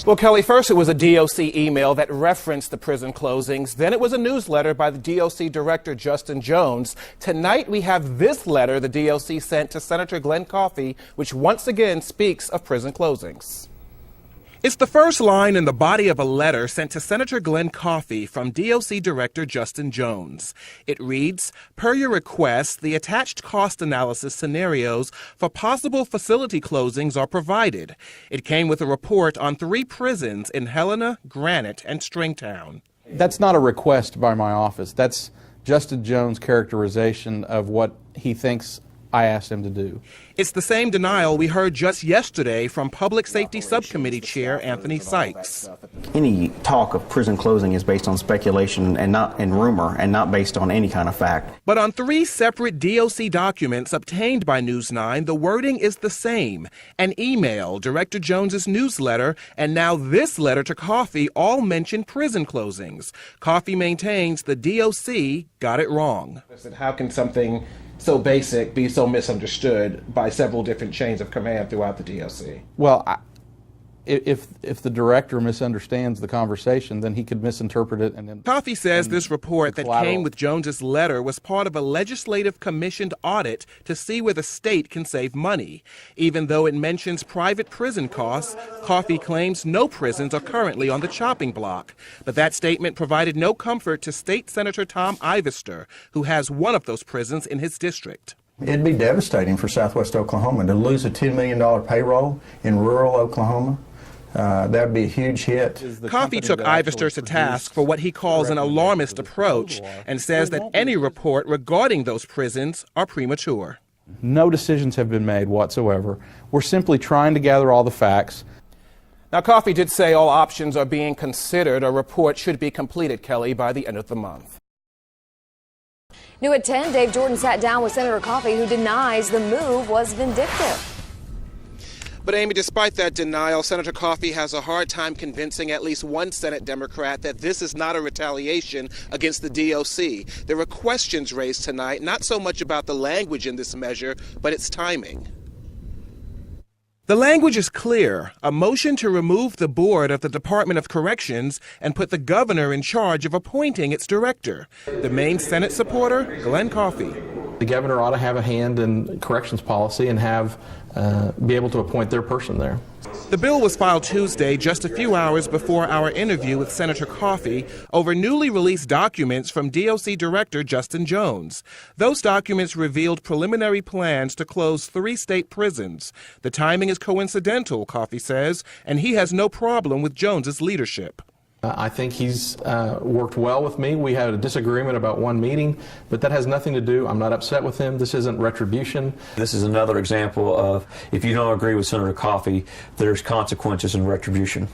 Well, Kelly, first it was a DOC email that referenced the prison closings. Then it was a newsletter by the DOC director, Justin Jones. Tonight we have this letter the DOC sent to Senator Glenn Coffey, which once again speaks of prison closings. It's the first line in the body of a letter sent to Senator Glenn Coffey from DOC Director Justin Jones. It reads, "Per your request, the attached cost analysis scenarios for possible facility closings are provided. It came with a report on 3 prisons in Helena, Granite, and Stringtown." That's not a request by my office. That's Justin Jones' characterization of what he thinks I asked him to do. It's the same denial we heard just yesterday from Public Safety Subcommittee Chair Anthony Sykes. Any talk of prison closing is based on speculation and rumor and not based on any kind of fact. But on 3 separate DOC documents obtained by News 9, the wording is the same. An email, Director Jones's newsletter, and now this letter to Coffey all mention prison closings. Coffey maintains the DOC got it wrong. How can something so basic be so misunderstood by several different chains of command throughout the DOC? Well, if the director misunderstands the conversation, then he could misinterpret it. And then Coffey says this report that came with Jones's letter was part of a legislative commissioned audit to see where the state can save money. Even though it mentions private prison costs, Coffey claims no prisons are currently on the chopping block. But that statement provided no comfort to State Senator Tom Ivester, who has one of those prisons in his district. It'd be devastating for Southwest Oklahoma to lose a $10 million payroll in rural Oklahoma. That would be a huge hit. Coffey took Ivester to task for what he calls an alarmist approach and says that any report regarding those prisons are premature. No decisions have been made whatsoever. We're simply trying to gather all the facts. Now, Coffey did say all options are being considered. A report should be completed, Kelly, by the end of the month. New at 10, Dave Jordan sat down with Senator Coffey, who denies the move was vindictive. But, Amy, despite that denial, Senator Coffey has a hard time convincing at least one Senate Democrat that this is not a retaliation against the DOC. There were questions raised tonight, not so much about the language in this measure, but its timing. The language is clear, a motion to remove the board of the Department of Corrections and put the governor in charge of appointing its director. The main Senate supporter, Glenn Coffey. The governor ought to have a hand in corrections policy and be able to appoint their person there. The bill was filed Tuesday, just a few hours before our interview with Senator Coffey over newly released documents from DOC Director Justin Jones. Those documents revealed preliminary plans to close 3 state prisons. The timing is coincidental, Coffey says, and he has no problem with Jones's leadership. I think he's worked well with me. We had a disagreement about one meeting, but that has nothing to do. I'm not upset with him. This isn't retribution. This is another example of if you don't agree with Senator Coffey, there's consequences and retribution.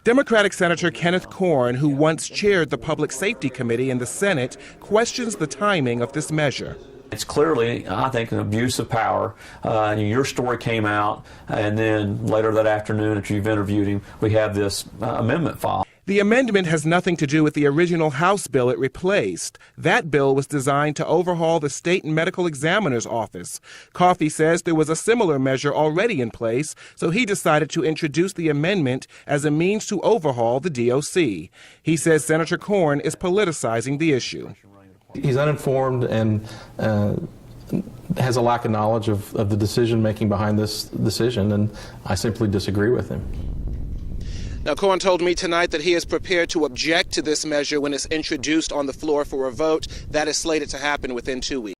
Democratic Senator Kenneth Corn, who once chaired the Public Safety Committee in the Senate, questions the timing of this measure. It's clearly, I think, an abuse of power. Your story came out, and then later that afternoon, after you've interviewed him, we have this amendment filed. The amendment has nothing to do with the original House bill it replaced. That bill was designed to overhaul the state medical examiner's office. Coffey says there was a similar measure already in place, so he decided to introduce the amendment as a means to overhaul the DOC. He says Senator Corn is politicizing the issue. He's uninformed and has a lack of knowledge of the decision-making behind this decision, and I simply disagree with him. Now, Corn told me tonight that he is prepared to object to this measure when it's introduced on the floor for a vote. That is slated to happen within 2 weeks.